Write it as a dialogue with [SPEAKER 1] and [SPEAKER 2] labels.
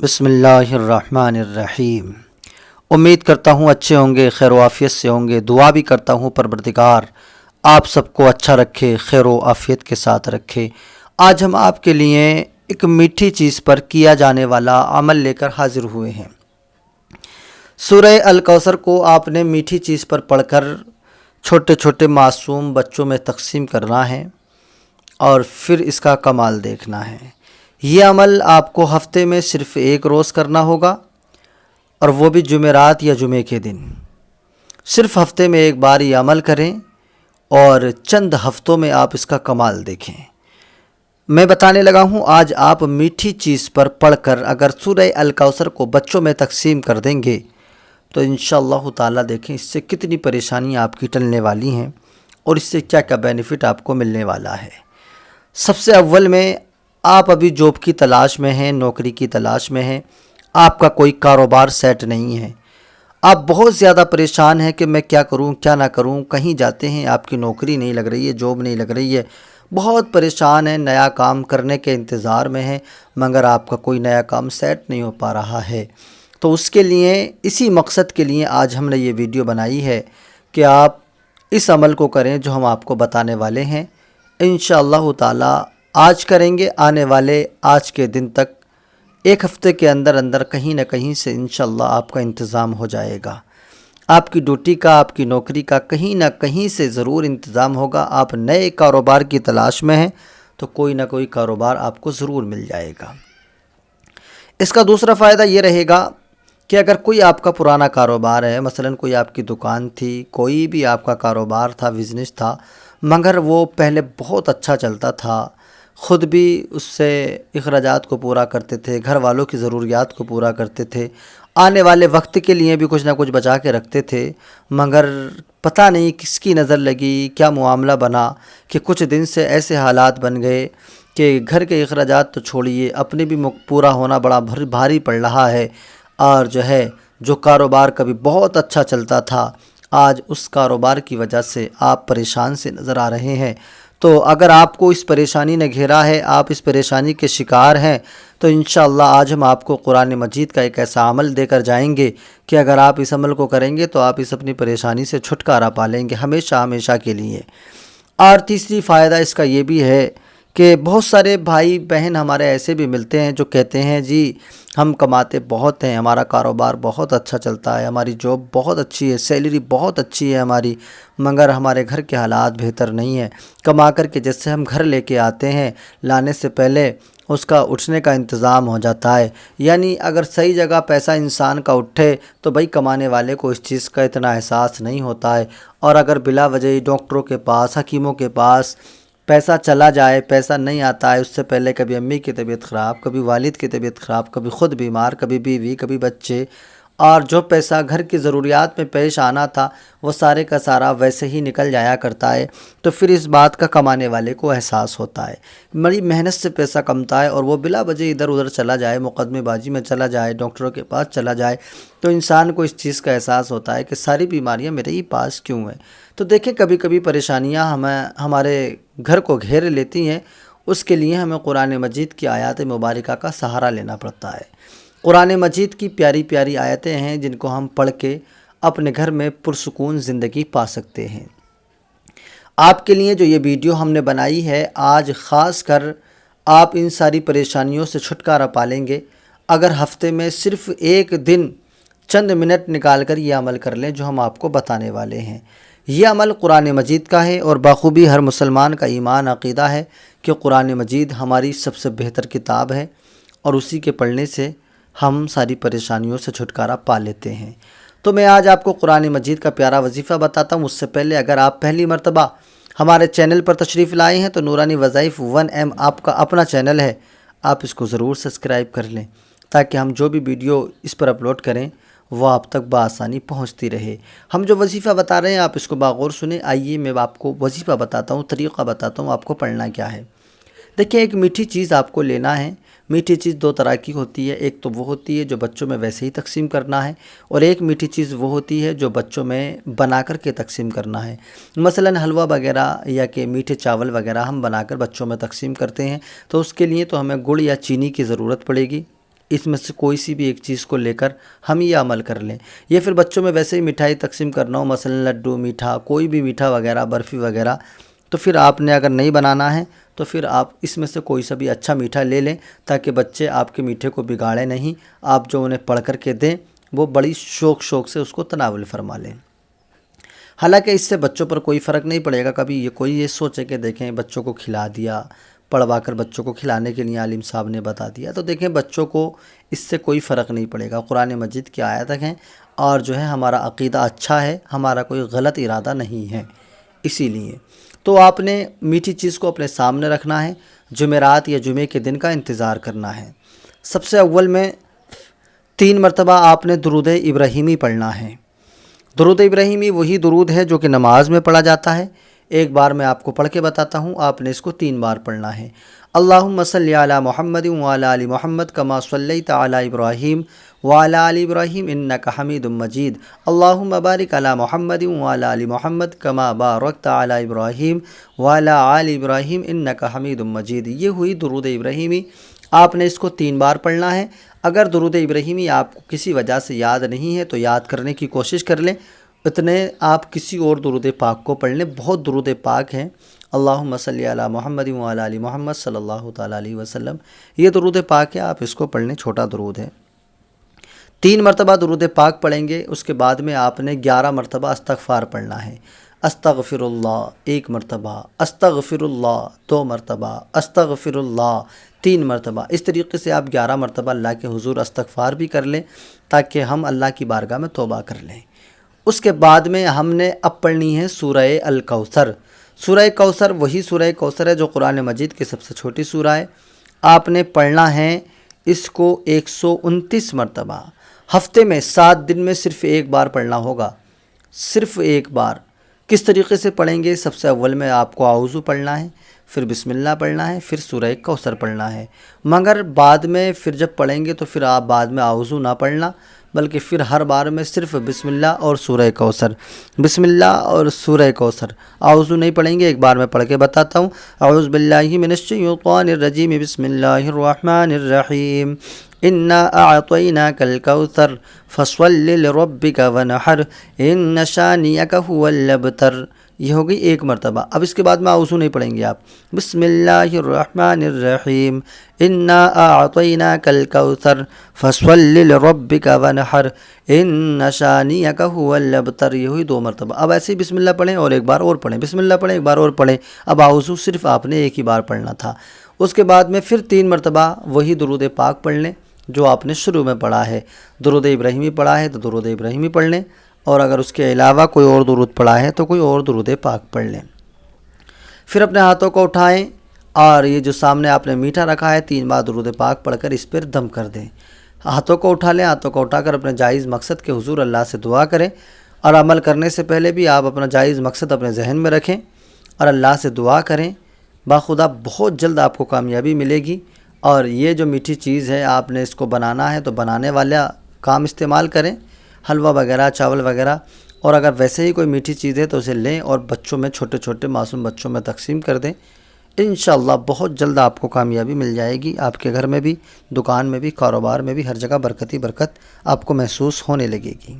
[SPEAKER 1] بسم اللہ الرحمن الرحیم۔ امید کرتا ہوں اچھے ہوں گے، خیر و عافیت سے ہوں گے۔ دعا بھی کرتا ہوں پروردگار آپ سب کو اچھا رکھے، خیر و عافیت کے ساتھ رکھے۔ آج ہم آپ کے لیے ایک میٹھی چیز پر کیا جانے والا عمل لے کر حاضر ہوئے ہیں۔ سورہ الکوثر کو آپ نے میٹھی چیز پر پڑھ کر چھوٹے چھوٹے معصوم بچوں میں تقسیم کرنا ہے اور پھر اس کا کمال دیکھنا ہے۔ یہ عمل آپ کو ہفتے میں صرف ایک روز کرنا ہوگا، اور وہ بھی جمعرات یا جمعے کے دن۔ صرف ہفتے میں ایک بار یہ عمل کریں اور چند ہفتوں میں آپ اس کا کمال دیکھیں۔ میں بتانے لگا ہوں، آج آپ میٹھی چیز پر پڑھ کر اگر سورہ الکوثر کو بچوں میں تقسیم کر دیں گے تو انشاءاللہ تعالیٰ دیکھیں اس سے کتنی پریشانیاں آپ کی ٹلنے والی ہیں اور اس سے کیا کیا بینیفٹ آپ کو ملنے والا ہے۔ سب سے اول میں آپ ابھی جاب کی تلاش میں ہیں، نوکری کی تلاش میں ہیں، آپ کا کوئی کاروبار سیٹ نہیں ہے، آپ بہت زیادہ پریشان ہیں کہ میں کیا کروں کیا نہ کروں۔ کہیں جاتے ہیں آپ کی نوکری نہیں لگ رہی ہے، جاب نہیں لگ رہی ہے، بہت پریشان ہیں، نیا کام کرنے کے انتظار میں ہیں، مگر آپ کا کوئی نیا کام سیٹ نہیں ہو پا رہا ہے۔ تو اس کے لیے، اسی مقصد کے لیے آج ہم نے یہ ویڈیو بنائی ہے کہ آپ اس عمل کو کریں جو ہم آپ کو بتانے والے ہیں۔ انشاءاللہ تعالی آج کریں گے، آنے والے آج کے دن تک ایک ہفتے کے اندر اندر کہیں نہ کہیں سے انشاءاللہ آپ کا انتظام ہو جائے گا۔ آپ کی ڈیوٹی کا، آپ کی نوکری کا کہیں نہ کہیں سے ضرور انتظام ہوگا۔ آپ نئے کاروبار کی تلاش میں ہیں تو کوئی نہ کوئی کاروبار آپ کو ضرور مل جائے گا۔ اس کا دوسرا فائدہ یہ رہے گا کہ اگر کوئی آپ کا پرانا کاروبار ہے، مثلا کوئی آپ کی دکان تھی، کوئی بھی آپ کا کاروبار تھا، بزنس تھا، مگر وہ پہلے بہت اچھا چلتا تھا، خود بھی اس سے اخراجات کو پورا کرتے تھے، گھر والوں کی ضروریات کو پورا کرتے تھے، آنے والے وقت کے لیے بھی کچھ نہ کچھ بچا کے رکھتے تھے، مگر پتہ نہیں کس کی نظر لگی، کیا معاملہ بنا کہ کچھ دن سے ایسے حالات بن گئے کہ گھر کے اخراجات تو چھوڑیے، اپنے بھی پورا ہونا بڑا بھاری پڑ رہا ہے، اور جو کاروبار کبھی بہت اچھا چلتا تھا، آج اس کاروبار کی وجہ سے آپ پریشان سے نظر آ رہے ہیں۔ تو اگر آپ کو اس پریشانی نے گھیرا ہے، آپ اس پریشانی کے شکار ہیں، تو انشاءاللہ آج ہم آپ کو قرآن مجید کا ایک ایسا عمل دے کر جائیں گے کہ اگر آپ اس عمل کو کریں گے تو آپ اس اپنی پریشانی سے چھٹکارا پا لیں گے ہمیشہ ہمیشہ کے لیے۔ اور تیسری فائدہ اس کا یہ بھی ہے کہ بہت سارے بھائی بہن ہمارے ایسے بھی ملتے ہیں جو کہتے ہیں جی ہم کماتے بہت ہیں، ہمارا کاروبار بہت اچھا چلتا ہے، ہماری جاب بہت اچھی ہے، سیلری بہت اچھی ہے ہماری، مگر ہمارے گھر کے حالات بہتر نہیں ہیں۔ کما کر کے جیسے ہم گھر لے کے آتے ہیں، لانے سے پہلے اس کا اٹھنے کا انتظام ہو جاتا ہے، یعنی اگر صحیح جگہ پیسہ انسان کا اٹھے تو بھائی کمانے والے کو اس چیز کا اتنا احساس نہیں ہوتا ہے، اور اگر بلا وجہ ڈاکٹروں کے پاس، حکیموں کے پاس پیسہ چلا جائے، پیسہ نہیں آتا ہے، اس سے پہلے کبھی امی کی طبیعت خراب، کبھی والد کی طبیعت خراب، کبھی خود بیمار، کبھی بیوی، کبھی بچے، اور جو پیسہ گھر کی ضروریات میں پیش آنا تھا وہ سارے کا سارا ویسے ہی نکل جایا کرتا ہے، تو پھر اس بات کا کمانے والے کو احساس ہوتا ہے۔ بڑی محنت سے پیسہ کمتا ہے اور وہ بلا وجہ ادھر ادھر چلا جائے، مقدمے بازی میں چلا جائے، ڈاکٹروں کے پاس چلا جائے، تو انسان کو اس چیز کا احساس ہوتا ہے کہ ساری بیماریاں میرے ہی پاس کیوں ہیں۔ تو دیکھیں کبھی کبھی پریشانیاں ہمارے گھر کو گھیر لیتی ہیں، اس کے لیے ہمیں قرآن مجید کی آیات مبارکہ کا سہارا لینا پڑتا ہے۔ قرآن مجید کی پیاری پیاری آیتیں ہیں جن کو ہم پڑھ کے اپنے گھر میں پرسکون زندگی پا سکتے ہیں۔ آپ کے لیے جو یہ ویڈیو ہم نے بنائی ہے، آج خاص کر آپ ان ساری پریشانیوں سے چھٹکارا پا لیں گے اگر ہفتے میں صرف ایک دن چند منٹ نکال کر یہ عمل کر لیں جو ہم آپ کو بتانے والے ہیں۔ یہ عمل قرآن مجید کا ہے اور بخوبی ہر مسلمان کا ایمان عقیدہ ہے کہ قرآن مجید ہماری سب سے بہتر کتاب ہے، اور اسی کے پڑھنے سے ہم ساری پریشانیوں سے چھٹکارا پا لیتے ہیں۔ تو میں آج آپ کو قرآن مجید کا پیارا وظیفہ بتاتا ہوں۔ اس سے پہلے اگر آپ پہلی مرتبہ ہمارے چینل پر تشریف لائے ہیں تو نورانی وظائف 1M آپ کا اپنا چینل ہے، آپ اس کو ضرور سبسکرائب کر لیں تاکہ ہم جو بھی ویڈیو اس پر اپلوڈ کریں وہ آپ تک بآسانی پہنچتی رہے۔ ہم جو وظیفہ بتا رہے ہیں آپ اس کو باغور سنیں۔ آئیے میں آپ کو وظیفہ بتاتا ہوں، طریقہ بتاتا ہوں آپ کو پڑھنا کیا ہے۔ دیکھیں ایک میٹھی چیز آپ کو لینا ہے۔ میٹھی چیز دو طرح کی ہوتی ہے، ایک تو وہ ہوتی ہے جو بچوں میں ویسے ہی تقسیم کرنا ہے، اور ایک میٹھی چیز وہ ہوتی ہے جو بچوں میں بنا کر کے تقسیم کرنا ہے۔ مثلا حلوہ وغیرہ یا کہ میٹھے چاول وغیرہ ہم بنا کر بچوں میں تقسیم کرتے ہیں، تو اس کے لیے تو ہمیں گڑ یا چینی کی ضرورت پڑے گی، اس میں سے کوئی سی بھی ایک چیز کو لے کر ہم یہ عمل کر لیں. یہ پھر بچوں میں ویسے ہی مٹھائی تقسیم کرنا ہو، مثلا لڈو میٹھا، کوئی بھی میٹھا وغیرہ، برفی وغیرہ، تو پھر آپ نے اگر نہیں بنانا ہے تو پھر آپ اس میں سے کوئی سا بھی اچھا میٹھا لے لیں، تاکہ بچے آپ کے میٹھے کو بگاڑیں نہیں. آپ جو انہیں پڑھ کر کے دیں وہ بڑی شوق سے اس کو تناول فرما لیں. حالانکہ اس سے بچوں پر کوئی فرق نہیں پڑے گا. کبھی کوئی یہ سوچے کہ دیکھیں بچوں کو کھلا دیا، پڑھوا کر بچوں کو کھلانے کے لیے عالم صاحب نے بتا دیا، تو دیکھیں بچوں کو اس سے کوئی فرق نہیں پڑے گا. قرآن مجید کی آیت ہیں، اور جو ہے ہمارا عقیدہ اچھا ہے، ہمارا کوئی غلط ارادہ نہیں ہے. اسی لیے تو آپ نے میٹھی چیز کو اپنے سامنے رکھنا ہے. جمعرات یا جمعے کے دن کا انتظار کرنا ہے. سب سے اول میں 3 مرتبہ آپ نے درود ابراہیمی پڑھنا ہے. درود ابراہیمی وہی درود ہے جو کہ نماز میں پڑھا جاتا ہے. ایک بار میں آپ کو پڑھ کے بتاتا ہوں، آپ نے اس کو 3 بار پڑھنا ہے. اللہم صلی علی محمد وعلی آل محمد کما صلیت علی ابراہیم وعلی آل ابراہیم انک حمید مجید. اللہم بارک علی محمد وعلی آل محمد کما بارکت علی ابراہیم وعلی آل ابراہیم انک حمید مجید. یہ ہوئی درود ابراہیمی. آپ نے اس کو 3 بار پڑھنا ہے. اگر درود ابراہیمی آپ کو کسی وجہ سے یاد نہیں ہے تو یاد کرنے کی کوشش کر لیں. اتنے آپ کسی اور درود پاک کو پڑھ لیں. بہت درود پاک ہیں. اللہم صلی علی محمد وعلی آل محمد صلی اللہ تعالیٰ علیہ وسلم، یہ درود پاک ہے، آپ اس کو پڑھ لیں. چھوٹا درود ہے. 3 مرتبہ درود پاک پڑھیں گے. اس کے بعد میں آپ نے 11 مرتبہ استغفار پڑھنا ہے. استغفر اللہ 1 مرتبہ، استغفر اللہ 2 مرتبہ، استغفر اللہ 3 مرتبہ. اس طریقے سے آپ 11 مرتبہ اللہ کے حضور استغفار بھی کر لیں، تاکہ ہم اللہ کی بارگاہ میں توبہ کر لیں. اس کے بعد میں ہم نے اب پڑھنی ہے سورہ الکوثر. سورہ کوثر وہی سورہ کوثر ہے جو قرآن مجید کی سب سے چھوٹی سورہ ہے. آپ نے پڑھنا ہے اس کو 129 مرتبہ. ہفتے میں 7 دن میں صرف 1 بار پڑھنا ہوگا، صرف 1 بار. کس طریقے سے پڑھیں گے؟ سب سے اول میں آپ کو اعوذ پڑھنا ہے، پھر بسم اللہ پڑھنا ہے، پھر سورہ کوثر پڑھنا ہے. مگر بعد میں پھر جب پڑھیں گے تو پھر آپ بعد میں اعوذ نہ پڑھنا، بلکہ پھر ہر بار میں صرف بسم اللہ اور سورہ کوثر، بسم اللہ اور سورہ کوثر. اعوذ نہیں پڑھیں گے. ایک بار میں پڑھ کے بتاتا ہوں. اعوذ باللہ من الشیطان الرجیم، بسم اللہ الرحمن الرحیم. انا اعطیناک الکوثر فصل لربک ونحر ان شانئک هو الابتر. یہ ہوگی 1 مرتبہ. اب اس کے بعد میں اعوذ نہیں پڑھیں گے آپ. بسم اللہ الرحمن الرحیم. انا اعطیناک الکوثر فصل لربک ونحر ان شانئک هو الابتر. یہ ہوئی 2 مرتبہ. اب ایسے ہی بسم اللہ پڑھیں اور ایک بار اور پڑھیں، بسم اللہ پڑھیں ایک بار اور پڑھیں. اب اعوذ صرف آپ نے 1 ہی بار پڑھنا تھا. اس کے بعد میں پھر 3 مرتبہ وہی درود پاک پڑھ لیں جو آپ نے شروع میں پڑھا ہے. درود ابراہیمی پڑھا ہے تو درود ابراہیمی پڑھ لیں، اور اگر اس کے علاوہ کوئی اور درود پڑھا ہے تو کوئی اور درود پاک پڑھ لیں. پھر اپنے ہاتھوں کو اٹھائیں اور یہ جو سامنے آپ نے میٹھا رکھا ہے 3 بار درود پاک پڑھ کر اس پر دم کر دیں. ہاتھوں کو اٹھا لیں. ہاتھوں کو اٹھا کر اپنے جائز مقصد کے حضور اللہ سے دعا کریں، اور عمل کرنے سے پہلے بھی آپ اپنا جائز مقصد اپنے ذہن میں رکھیں اور اللہ سے دعا کریں. باخدا بہت جلد آپ کو کامیابی ملے گی. اور یہ جو میٹھی چیز ہے آپ نے اس کو بنانا ہے تو بنانے والا کام استعمال کریں، حلوہ وغیرہ، چاول وغیرہ. اور اگر ویسے ہی کوئی میٹھی چیز ہے تو اسے لیں اور بچوں میں، چھوٹے چھوٹے معصوم بچوں میں تقسیم کر دیں. انشاءاللہ بہت جلد آپ کو کامیابی مل جائے گی. آپ کے گھر میں بھی، دکان میں بھی، کاروبار میں بھی، ہر جگہ برکت ہی برکت آپ کو محسوس ہونے لگے گی.